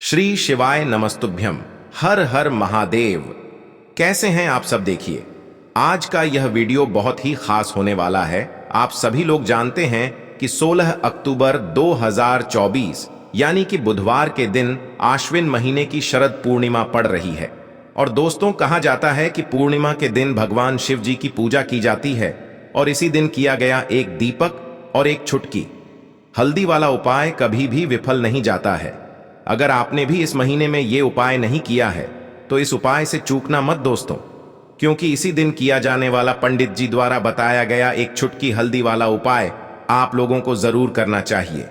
श्री शिवाय नमस्तुभ्यम। हर हर महादेव। कैसे हैं आप सब? देखिए, आज का यह वीडियो बहुत ही खास होने वाला है। आप सभी लोग जानते हैं कि 16 अक्टूबर 2024 यानी कि बुधवार के दिन आश्विन महीने की शरद पूर्णिमा पड़ रही है। और दोस्तों, कहा जाता है कि पूर्णिमा के दिन भगवान शिव जी की पूजा की जाती है और इसी दिन किया गया एक दीपक और एक छुटकी हल्दी वाला उपाय कभी भी विफल नहीं जाता है। अगर आपने भी इस महीने में ये उपाय नहीं किया है तो इस उपाय से चूकना मत दोस्तों, क्योंकि इसी दिन किया जाने वाला पंडित जी द्वारा बताया गया एक छुटकी हल्दी वाला उपाय आप लोगों को जरूर करना चाहिए।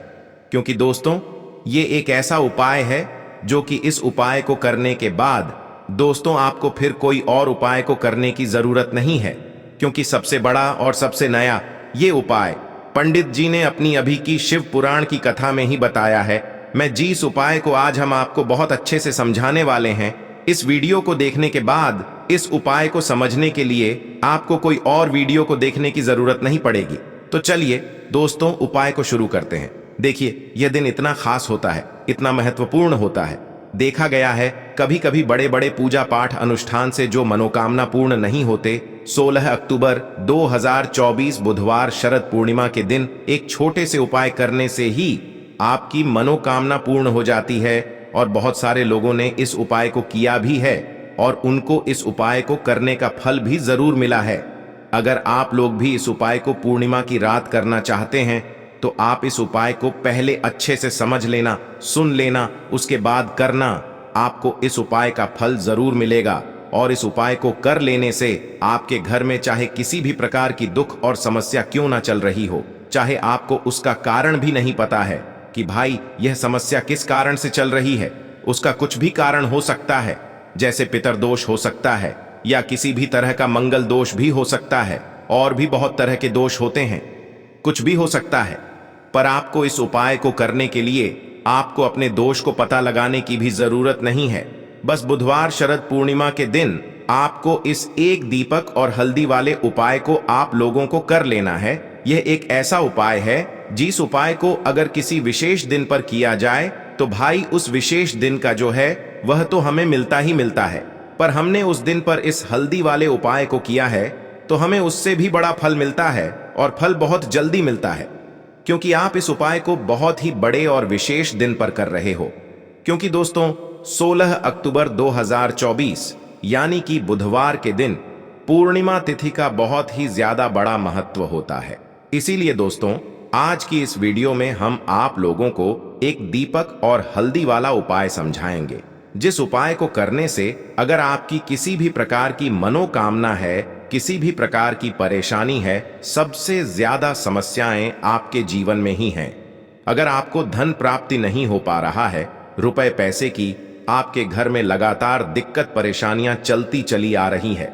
क्योंकि दोस्तों, ये एक ऐसा उपाय है जो कि इस उपाय को करने के बाद दोस्तों आपको फिर कोई और उपाय को करने की जरूरत नहीं है, क्योंकि सबसे बड़ा और सबसे नया ये उपाय पंडित जी ने अपनी अभी की शिव पुराण की कथा में ही बताया है। मैं जिस उपाय को आज हम आपको बहुत अच्छे से समझाने वाले हैं, इस वीडियो को देखने के बाद इस उपाय को समझने के लिए आपको कोई और वीडियो को देखने की जरूरत नहीं पड़ेगी। तो चलिए दोस्तों, उपाय को शुरू करते हैं। देखिए, यह दिन इतना खास होता है, इतना महत्वपूर्ण होता है। देखा गया है कभी कभी बड़े बड़े पूजा पाठ अनुष्ठान से जो मनोकामना पूर्ण नहीं होते, 16 अक्टूबर 2024 बुधवार शरद पूर्णिमा के दिन एक छोटे से उपाय करने से ही आपकी मनोकामना पूर्ण हो जाती है। और बहुत सारे लोगों ने इस उपाय को किया भी है और उनको इस उपाय को करने का फल भी जरूर मिला है। अगर आप लोग भी इस उपाय को पूर्णिमा की रात करना चाहते हैं तो आप इस उपाय को पहले अच्छे से समझ लेना, सुन लेना, उसके बाद करना। आपको इस उपाय का फल जरूर मिलेगा और इस उपाय को कर लेने से आपके घर में चाहे किसी भी प्रकार की दुख और समस्या क्यों ना चल रही हो, चाहे आपको उसका कारण भी नहीं पता है कि भाई यह समस्या किस कारण से चल रही है, उसका कुछ भी कारण हो सकता है। जैसे पितरदोष हो सकता है या किसी भी तरह का मंगल दोष भी हो सकता है, और भी बहुत तरह के दोष होते हैं, कुछ भी हो सकता है। पर आपको इस उपाय को करने के लिए आपको अपने दोष को पता लगाने की भी जरूरत नहीं है। बस बुधवार शरद पूर्णिमा के दिन आपको इस एक दीपक और हल्दी वाले उपाय को आप लोगों को कर लेना है। यह एक ऐसा उपाय है जिस उपाय को अगर किसी विशेष दिन पर किया जाए तो भाई उस विशेष दिन का जो है वह तो हमें मिलता ही मिलता है। पर हमने उस दिन पर इस हल्दी वाले उपाय को किया है तो हमें उससे भी बड़ा फल मिलता है, और फल बहुत जल्दी मिलता है, क्योंकि आप इस उपाय को बहुत ही बड़े और विशेष दिन पर कर रहे हो। क्योंकि दोस्तों, 16 अक्टूबर 2024 यानी कि बुधवार के दिन पूर्णिमा तिथि का बहुत ही ज्यादा बड़ा महत्व होता है। इसीलिए दोस्तों, आज की इस वीडियो में हम आप लोगों को एक दीपक और हल्दी वाला उपाय समझाएंगे, जिस उपाय को करने से अगर आपकी किसी भी प्रकार की मनोकामना है, किसी भी प्रकार की परेशानी है, सबसे ज्यादा समस्याएं आपके जीवन में ही हैं। अगर आपको धन प्राप्ति नहीं हो पा रहा है, रुपए पैसे की आपके घर में लगातार दिक्कत परेशानियां चलती चली आ रही है,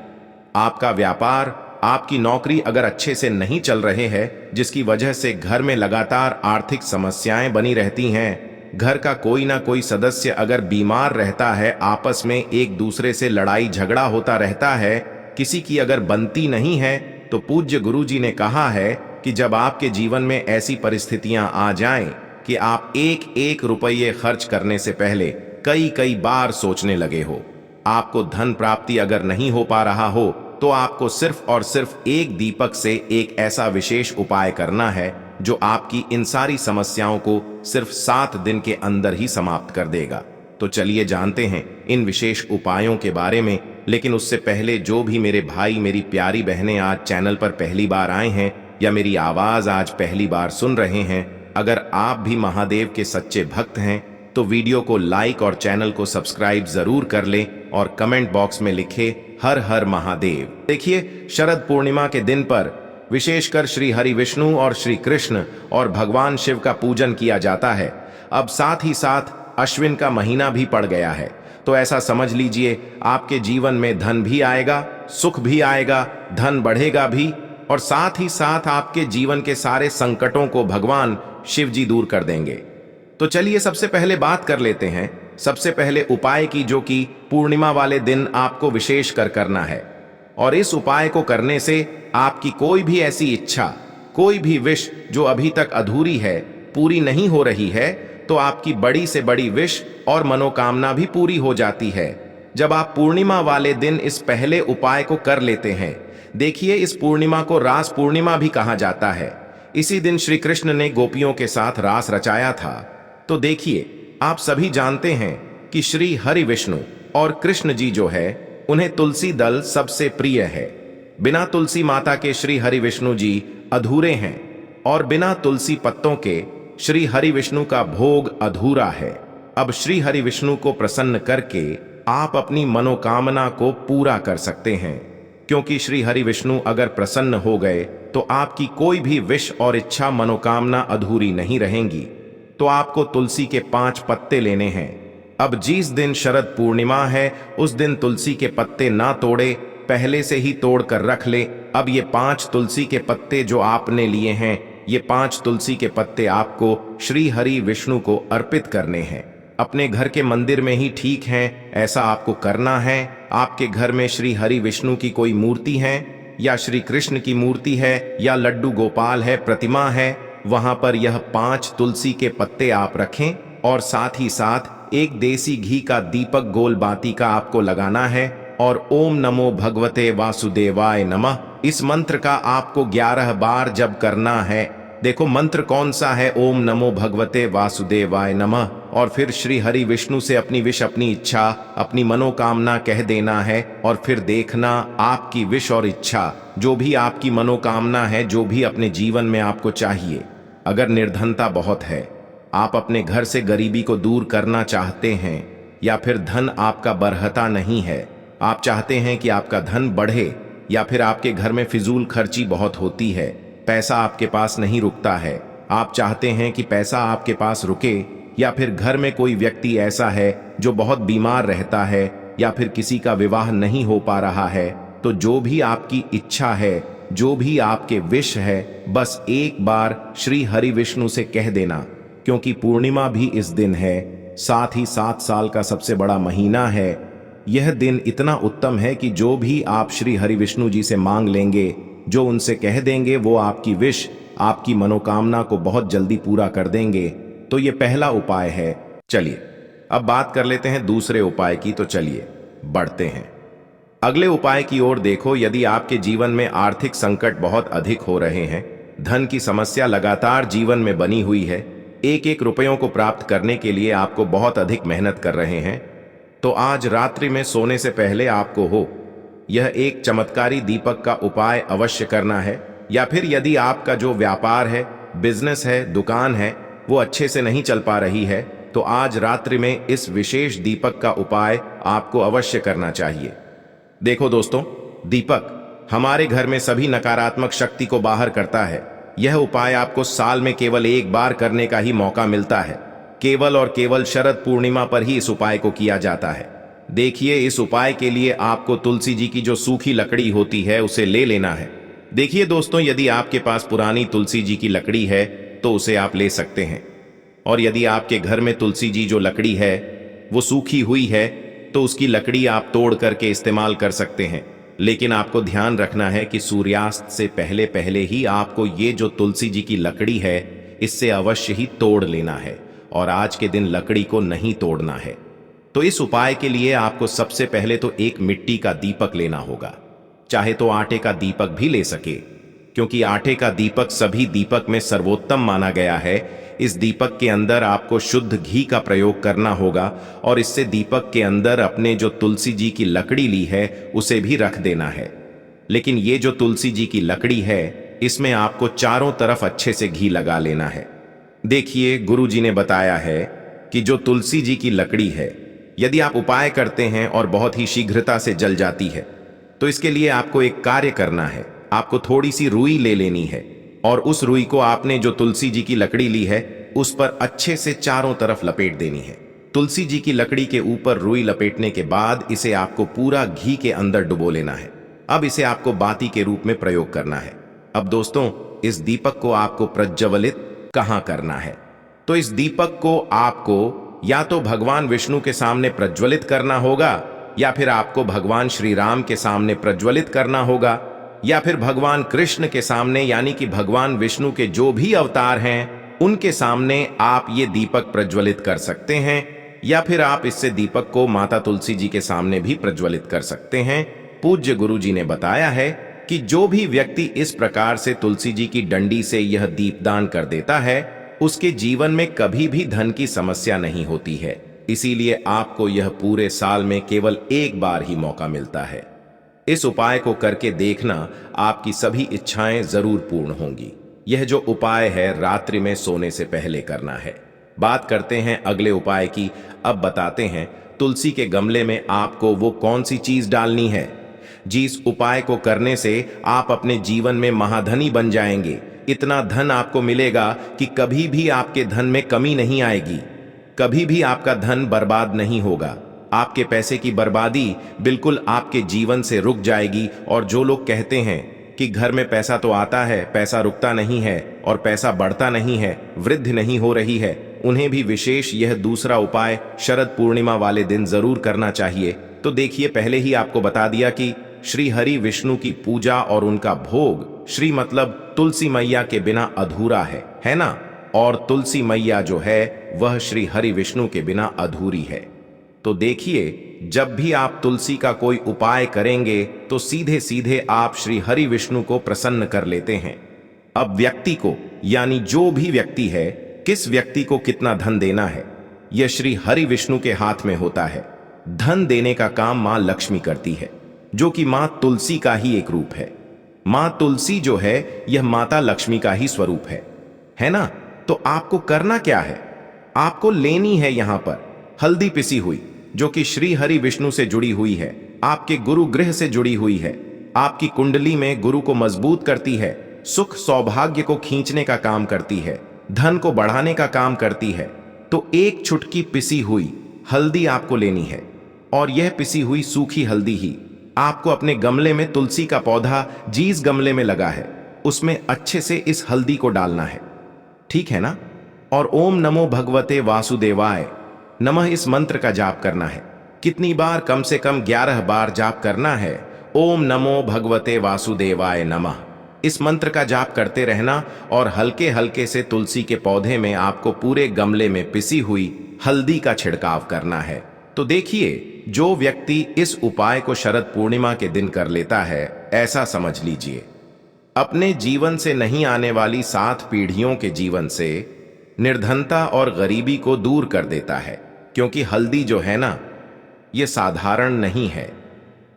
आपका व्यापार, आपकी नौकरी अगर अच्छे से नहीं चल रहे हैं, जिसकी वजह से घर में लगातार आर्थिक समस्याएं बनी रहती हैं, घर का कोई ना कोई सदस्य अगर बीमार रहता है, आपस में एक दूसरे से लड़ाई झगड़ा होता रहता है, किसी की अगर बनती नहीं है, तो पूज्य गुरु जी ने कहा है कि जब आपके जीवन में ऐसी परिस्थितियां आ जाएं कि आप एक एक रुपये खर्च करने से पहले कई कई बार सोचने लगे हो, आपको धन प्राप्ति अगर नहीं हो पा रहा हो, तो आपको सिर्फ और सिर्फ एक दीपक से एक ऐसा विशेष उपाय करना है जो आपकी इन सारी समस्याओं को सिर्फ 7 दिन के अंदर ही समाप्त कर देगा। तो चलिए जानते हैं इन विशेष उपायों के बारे में। लेकिन उससे पहले जो भी मेरे भाई, मेरी प्यारी बहनें आज चैनल पर पहली बार आए हैं या मेरी आवाज आज पहली बार सुन रहे हैं, अगर आप भी महादेव के सच्चे भक्त हैं तो वीडियो को लाइक और चैनल को सब्सक्राइब जरूर कर लें और कमेंट बॉक्स में लिखे हर हर महादेव। देखिए, शरद पूर्णिमा के दिन पर विशेषकर श्री हरि विष्णु और श्री कृष्ण और भगवान शिव का पूजन किया जाता है। अब साथ ही साथ अश्विन का महीना भी पड़ गया है, तो ऐसा समझ लीजिए आपके जीवन में धन भी आएगा, सुख भी आएगा, धन बढ़ेगा भी, और साथ ही साथ आपके जीवन के सारे संकटों को भगवान शिव जी दूर कर देंगे। तो चलिए सबसे पहले बात कर लेते हैं सबसे पहले उपाय की, जो कि पूर्णिमा वाले दिन आपको विशेष कर करना है। और इस उपाय को करने से आपकी कोई भी ऐसी इच्छा, कोई भी विश जो अभी तक अधूरी है, पूरी नहीं हो रही है, तो आपकी बड़ी से बड़ी विश और मनोकामना भी पूरी हो जाती है। जब आप पूर्णिमा वाले दिन इस पहले उपाय को कर लेते हैं, देखिए इस पूर्णिमा को रास पूर्णिमा भी कहा जाता है। इसी दिन श्री कृष्ण ने गोपियों के साथ रास रचाया था। तो देखिए, आप सभी जानते हैं कि श्री हरि विष्णु और कृष्ण जी जो है, उन्हें तुलसी दल सबसे प्रिय है। बिना तुलसी माता के श्री हरि विष्णु जी अधूरे हैं और बिना तुलसी पत्तों के श्री हरि विष्णु का भोग अधूरा है। अब श्री हरि विष्णु को प्रसन्न करके आप अपनी मनोकामना को पूरा कर सकते हैं, क्योंकि श्री हरि विष्णु अगर प्रसन्न हो गए तो आपकी कोई भी विश और इच्छा मनोकामना अधूरी नहीं रहेंगी। तो आपको तुलसी के 5 पत्ते लेने हैं। अब जिस दिन शरद पूर्णिमा है, उस दिन तुलसी के पत्ते ना तोड़े, पहले से ही तोड़ कर रख ले। अब ये 5 तुलसी के पत्ते जो आपने लिए हैं, ये 5 तुलसी के पत्ते आपको श्री हरि विष्णु को अर्पित करने हैं। अपने घर के मंदिर में ही ठीक है, ऐसा आपको करना है। आपके घर में श्री हरि विष्णु की कोई मूर्ति है, या श्री कृष्ण की मूर्ति है, या लड्डू गोपाल है, प्रतिमा है, वहां पर यह 5 तुलसी के पत्ते आप रखें और साथ ही साथ एक देसी घी का दीपक गोल बाती का आपको लगाना है और ओम नमो भगवते वासुदेवाय नमः इस मंत्र का आपको 11 बार जप करना है। देखो मंत्र कौन सा है, ओम नमो भगवते वासुदेवाय नमः। और फिर श्री हरि विष्णु से अपनी विश, अपनी इच्छा, अपनी मनोकामना कह देना है और फिर देखना आपकी विश और इच्छा, जो भी आपकी मनोकामना है, जो भी अपने जीवन में आपको चाहिए। अगर निर्धनता बहुत है, आप अपने घर से गरीबी को दूर करना चाहते हैं, या फिर धन आपका बरहता नहीं है, आप चाहते हैं कि आपका धन बढ़े, या फिर आपके घर में फिजूल खर्ची बहुत होती है, पैसा आपके पास नहीं रुकता है, आप चाहते हैं कि पैसा आपके पास रुके, या फिर घर में कोई व्यक्ति ऐसा है जो बहुत बीमार रहता है, या फिर किसी का विवाह नहीं हो पा रहा है, तो जो भी आपकी इच्छा है, जो भी आपके विश है, बस एक बार श्री हरि विष्णु से कह देना। क्योंकि पूर्णिमा भी इस दिन है, साथ ही 7 साल का सबसे बड़ा महीना है। यह दिन इतना उत्तम है कि जो भी आप श्री हरि विष्णु जी से मांग लेंगे, जो उनसे कह देंगे, वो आपकी विश, आपकी मनोकामना को बहुत जल्दी पूरा कर देंगे। तो ये पहला उपाय है। चलिए अब बात कर लेते हैं दूसरे उपाय की। तो चलिए बढ़ते हैं अगले उपाय की ओर। देखो, यदि आपके जीवन में आर्थिक संकट बहुत अधिक हो रहे हैं, धन की समस्या लगातार जीवन में बनी हुई है, एक एक रुपयों को प्राप्त करने के लिए आपको बहुत अधिक मेहनत कर रहे हैं, तो आज रात्रि में सोने से पहले आपको यह एक चमत्कारी दीपक का उपाय अवश्य करना है। या फिर यदि आपका जो व्यापार है, बिजनेस है, दुकान है, वो अच्छे से नहीं चल पा रही है, तो आज रात्रि में इस विशेष दीपक का उपाय आपको अवश्य करना चाहिए। देखो दोस्तों, दीपक हमारे घर में सभी नकारात्मक शक्ति को बाहर करता है। यह उपाय आपको साल में केवल एक बार करने का ही मौका मिलता है। केवल और केवल शरद पूर्णिमा पर ही इस उपाय को किया जाता है। देखिए, इस उपाय के लिए आपको तुलसी जी की जो सूखी लकड़ी होती है, उसे ले लेना है। देखिए दोस्तों, यदि आपके पास पुरानी तुलसी जी की लकड़ी है तो उसे आप ले सकते हैं, और यदि आपके घर में तुलसी जी जो लकड़ी है वो सूखी हुई है, तो उसकी लकड़ी आप तोड़ करके इस्तेमाल कर सकते हैं। लेकिन आपको ध्यान रखना है कि सूर्यास्त से पहले पहले ही आपको ये जो तुलसी जी की लकड़ी है, इससे अवश्य ही तोड़ लेना है, और आज के दिन लकड़ी को नहीं तोड़ना है। तो इस उपाय के लिए आपको सबसे पहले तो एक मिट्टी का दीपक लेना होगा। चाहे तो आटे का दीपक भी ले सके, क्योंकि आटे का दीपक सभी दीपक में सर्वोत्तम माना गया है। इस दीपक के अंदर आपको शुद्ध घी का प्रयोग करना होगा, और इससे दीपक के अंदर अपने जो तुलसी जी की लकड़ी ली है उसे भी रख देना है। लेकिन ये जो तुलसी जी की लकड़ी है, इसमें आपको चारों तरफ अच्छे से घी लगा लेना है। देखिए, गुरु जी ने बताया है कि जो तुलसी जी की लकड़ी है, यदि आप उपाय करते हैं और बहुत ही शीघ्रता से जल जाती है, तो इसके लिए आपको एक कार्य करना है। आपको थोड़ी सी रुई ले लेनी है, और उस रुई को आपने जो तुलसी जी की लकड़ी ली है उस पर अच्छे से चारों तरफ लपेट देनी है। तुलसी जी की लकड़ी के ऊपर रुई लपेटने के बाद इसे आपको पूरा घी के अंदर डुबो लेना है। अब इसे आपको बाती के रूप में प्रयोग करना है। अब दोस्तों, इस दीपक को आपको प्रज्वलित कहाँ करना है? तो इस दीपक को आपको या तो भगवान विष्णु के सामने प्रज्वलित करना होगा, या फिर आपको भगवान श्री राम के सामने प्रज्वलित करना होगा, या फिर भगवान कृष्ण के सामने, यानी कि भगवान विष्णु के जो भी अवतार हैं उनके सामने आप ये दीपक प्रज्वलित कर सकते हैं, या फिर आप इससे दीपक को माता तुलसी जी के सामने भी प्रज्वलित कर सकते हैं। पूज्य गुरु जी ने बताया है कि जो भी व्यक्ति इस प्रकार से तुलसी जी की डंडी से यह दीपदान कर देता है, उसके जीवन में कभी भी धन की समस्या नहीं होती है। इसीलिए आपको यह पूरे साल में केवल एक बार ही मौका मिलता है। इस उपाय को करके देखना, आपकी सभी इच्छाएं जरूर पूर्ण होंगी। यह जो उपाय है रात्रि में सोने से पहले करना है। बात करते हैं अगले उपाय की। अब बताते हैं तुलसी के गमले में आपको वो कौन सी चीज डालनी है जिस उपाय को करने से आप अपने जीवन में महाधनी बन जाएंगे। इतना धन आपको मिलेगा कि कभी भी आपके धन में कमी नहीं आएगी, कभी भी आपका धन बर्बाद नहीं होगा। आपके पैसे की बर्बादी बिल्कुल आपके जीवन से रुक जाएगी। और जो लोग कहते हैं कि घर में पैसा तो आता है, पैसा रुकता नहीं है और पैसा बढ़ता नहीं है, वृद्धि नहीं हो रही है, उन्हें भी विशेष यह दूसरा उपाय शरद पूर्णिमा वाले दिन जरूर करना चाहिए। तो देखिए, पहले ही आपको बता दिया कि श्री हरि विष्णु की पूजा और उनका भोग, श्री मतलब तुलसी मैया के बिना अधूरा है ना। और तुलसी मैया जो है वह श्री हरि विष्णु के बिना अधूरी है। तो देखिए, जब भी आप तुलसी का कोई उपाय करेंगे तो सीधे सीधे आप श्री हरि विष्णु को प्रसन्न कर लेते हैं। अब व्यक्ति को, यानी जो भी व्यक्ति है, किस व्यक्ति को कितना धन देना है, यह श्री हरि विष्णु के हाथ में होता है। धन देने का काम मां लक्ष्मी करती है, जो कि मां तुलसी का ही एक रूप है। मां तुलसी जो है यह माता लक्ष्मी का ही स्वरूप है ना। तो आपको करना क्या है, आपको लेनी है यहां पर हल्दी पिसी हुई, जो कि श्री हरि विष्णु से जुड़ी हुई है, आपके गुरु गृह से जुड़ी हुई है, आपकी कुंडली में गुरु को मजबूत करती है, सुख सौभाग्य को खींचने का काम करती है, धन को बढ़ाने का काम करती है। तो एक चुटकी पिसी हुई हल्दी आपको लेनी है, और यह पिसी हुई सूखी हल्दी ही आपको अपने गमले में, तुलसी का पौधा जिस गमले में लगा है उसमें अच्छे से इस हल्दी को डालना है, ठीक है ना। और ओम नमो भगवते वासुदेवाय नमः इस मंत्र का जाप करना है। कितनी बार? कम से कम 11 बार जाप करना है। ओम नमो भगवते वासुदेवाय नमः इस मंत्र का जाप करते रहना, और हल्के हल्के से तुलसी के पौधे में आपको पूरे गमले में पिसी हुई हल्दी का छिड़काव करना है। तो देखिए, जो व्यक्ति इस उपाय को शरद पूर्णिमा के दिन कर लेता है, ऐसा समझ लीजिए अपने जीवन से नहीं आने वाली 7 पीढ़ियों के जीवन से निर्धनता और गरीबी को दूर कर देता है। क्योंकि हल्दी जो है ना, ये साधारण नहीं है।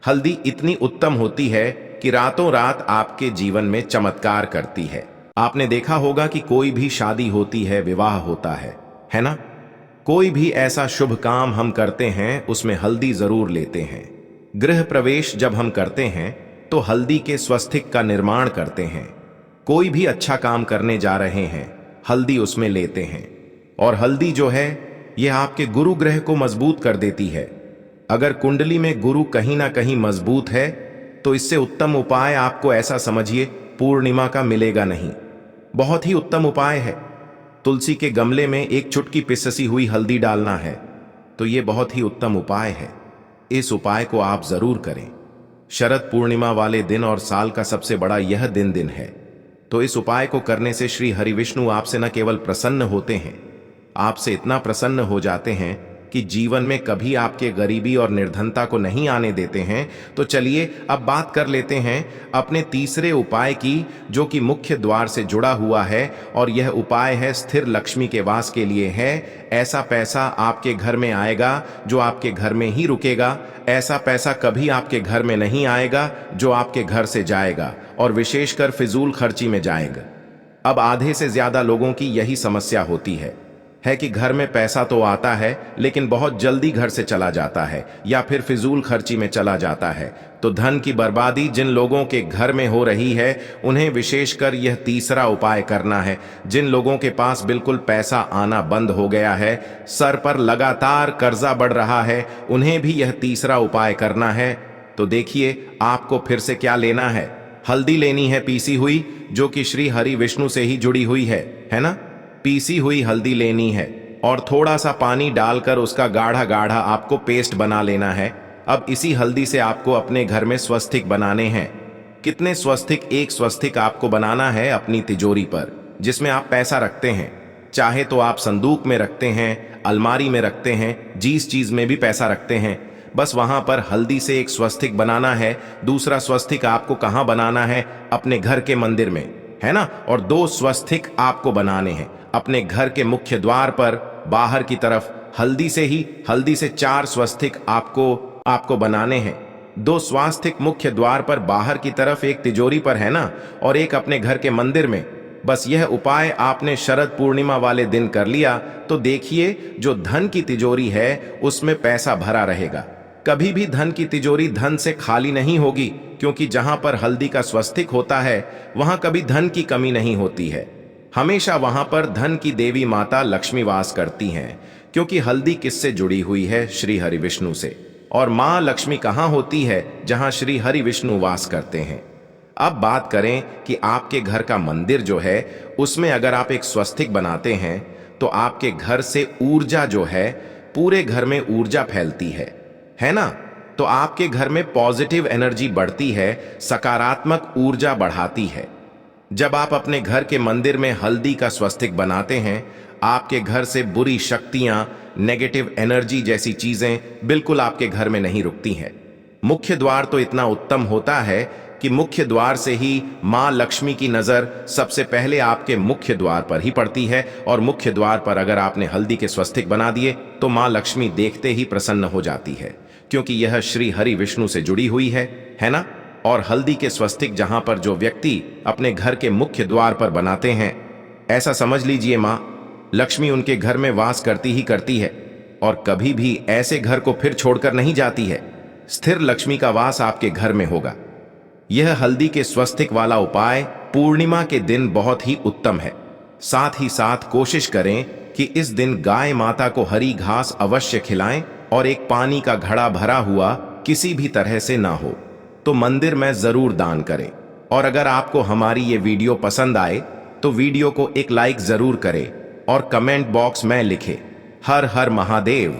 हल्दी इतनी उत्तम होती है कि रातों रात आपके जीवन में चमत्कार करती है। आपने देखा होगा कि कोई भी शादी होती है, विवाह होता है ना। कोई भी ऐसा शुभ काम हम करते हैं, उसमें हल्दी जरूर लेते हैं। गृह प्रवेश जब हम करते हैं तो हल्दी के स्वस्तिक का निर्माण करते हैं। कोई भी अच्छा काम करने जा रहे हैं, हल्दी उसमें लेते हैं। और हल्दी जो है यह आपके गुरु ग्रह को मजबूत कर देती है। अगर कुंडली में गुरु कहीं ना कहीं मजबूत है तो इससे उत्तम उपाय आपको, ऐसा समझिए, पूर्णिमा का मिलेगा नहीं। बहुत ही उत्तम उपाय है। तुलसी के गमले में एक चुटकी पिसी हुई हल्दी डालना है, तो यह बहुत ही उत्तम उपाय है। इस उपाय को आप जरूर करें। शरद पूर्णिमा वाले दिन और साल का सबसे बड़ा यह दिन है। तो इस उपाय को करने से श्री हरि विष्णु आपसे न केवल प्रसन्न होते हैं, आपसे इतना प्रसन्न हो जाते हैं कि जीवन में कभी आपके गरीबी और निर्धनता को नहीं आने देते हैं। तो चलिए अब बात कर लेते हैं अपने तीसरे उपाय की, जो कि मुख्य द्वार से जुड़ा हुआ है। और यह उपाय है स्थिर लक्ष्मी के वास के लिए है। ऐसा पैसा आपके घर में आएगा जो आपके घर में ही रुकेगा। ऐसा पैसा कभी आपके घर में नहीं आएगा जो आपके घर से जाएगा, और विशेषकर फिजूल खर्ची में जाएगा। अब आधे से ज्यादा लोगों की यही समस्या होती है कि घर में पैसा तो आता है लेकिन बहुत जल्दी घर से चला जाता है, या फिर फिजूल खर्ची में चला जाता है। तो धन की बर्बादी जिन लोगों के घर में हो रही है, उन्हें विशेषकर यह तीसरा उपाय करना है। जिन लोगों के पास बिल्कुल पैसा आना बंद हो गया है, सर पर लगातार कर्जा बढ़ रहा है, उन्हें भी यह तीसरा उपाय करना है। तो देखिए, आपको फिर से क्या लेना है, हल्दी लेनी है पीसी हुई, जो कि श्री हरि विष्णु से ही जुड़ी हुई है ना। पीसी हुई हल्दी लेनी है और थोड़ा सा पानी डालकर उसका गाढ़ा गाढ़ा आपको पेस्ट बना लेना है। अब इसी हल्दी से आपको अपने घर में स्वस्तिक बनाने हैं। कितने स्वस्तिक? एक स्वस्तिक आपको बनाना है अपनी तिजोरी पर, जिसमें आप पैसा रखते हैं। चाहे तो आप संदूक में रखते हैं, अलमारी में रखते हैं, जिस चीज में भी पैसा रखते हैं, बस वहां पर हल्दी से एक स्वस्तिक बनाना है। दूसरा स्वस्तिक आपको कहां बनाना है? अपने घर के मंदिर में, है ना। और 2 स्वस्तिक आपको बनाने हैं अपने घर के मुख्य द्वार पर बाहर की तरफ। हल्दी से 4 स्वस्तिक आपको बनाने हैं। 2 स्वास्तिक मुख्य द्वार पर बाहर की तरफ, एक तिजोरी पर, है ना, और एक अपने घर के मंदिर में। बस यह उपाय आपने शरद पूर्णिमा वाले दिन कर लिया तो देखिए जो धन की तिजोरी है उसमें पैसा भरा रहेगा। कभी भी धन की तिजोरी धन से खाली नहीं होगी, क्योंकि जहां पर हल्दी का स्वस्तिक होता है वहां कभी धन की कमी नहीं होती है। हमेशा वहां पर धन की देवी माता लक्ष्मी वास करती हैं, क्योंकि हल्दी किससे जुड़ी हुई है? श्री हरि विष्णु से। और मां लक्ष्मी कहां होती है? जहां श्री हरि विष्णु वास करते हैं। अब बात करें कि आपके घर का मंदिर जो है उसमें अगर आप एक स्वस्तिक बनाते हैं तो आपके घर से ऊर्जा जो है, पूरे घर में ऊर्जा फैलती है ना। तो आपके घर में पॉजिटिव एनर्जी बढ़ती है, सकारात्मक ऊर्जा बढ़ाती है। जब आप अपने घर के मंदिर में हल्दी का स्वस्तिक बनाते हैं, आपके घर से बुरी शक्तियां, नेगेटिव एनर्जी जैसी चीजें बिल्कुल आपके घर में नहीं रुकती हैं। मुख्य द्वार तो इतना उत्तम होता है कि मुख्य द्वार से ही मां लक्ष्मी की नजर सबसे पहले आपके मुख्य द्वार पर ही पड़ती है। और मुख्य द्वार पर अगर आपने हल्दी के स्वस्तिक बना दिए तो मां लक्ष्मी देखते ही प्रसन्न हो जाती है, क्योंकि यह श्री हरि विष्णु से जुड़ी हुई है ना। और हल्दी के स्वस्तिक जहां पर जो व्यक्ति अपने घर के मुख्य द्वार पर बनाते हैं, ऐसा समझ लीजिए मां लक्ष्मी उनके घर में वास करती है और कभी भी ऐसे घर को फिर छोड़कर नहीं जाती है। स्थिर लक्ष्मी का वास आपके घर में होगा। यह हल्दी के स्वस्तिक वाला उपाय पूर्णिमा के दिन बहुत ही उत्तम है। साथ ही साथ कोशिश करें कि इस दिन गाय माता को हरी घास अवश्य खिलाएं और एक पानी का घड़ा भरा हुआ किसी भी तरह से ना हो तो मंदिर में जरूर दान करें। और अगर आपको हमारी ये वीडियो पसंद आए तो वीडियो को एक लाइक जरूर करें और कमेंट बॉक्स में लिखें हर हर महादेव।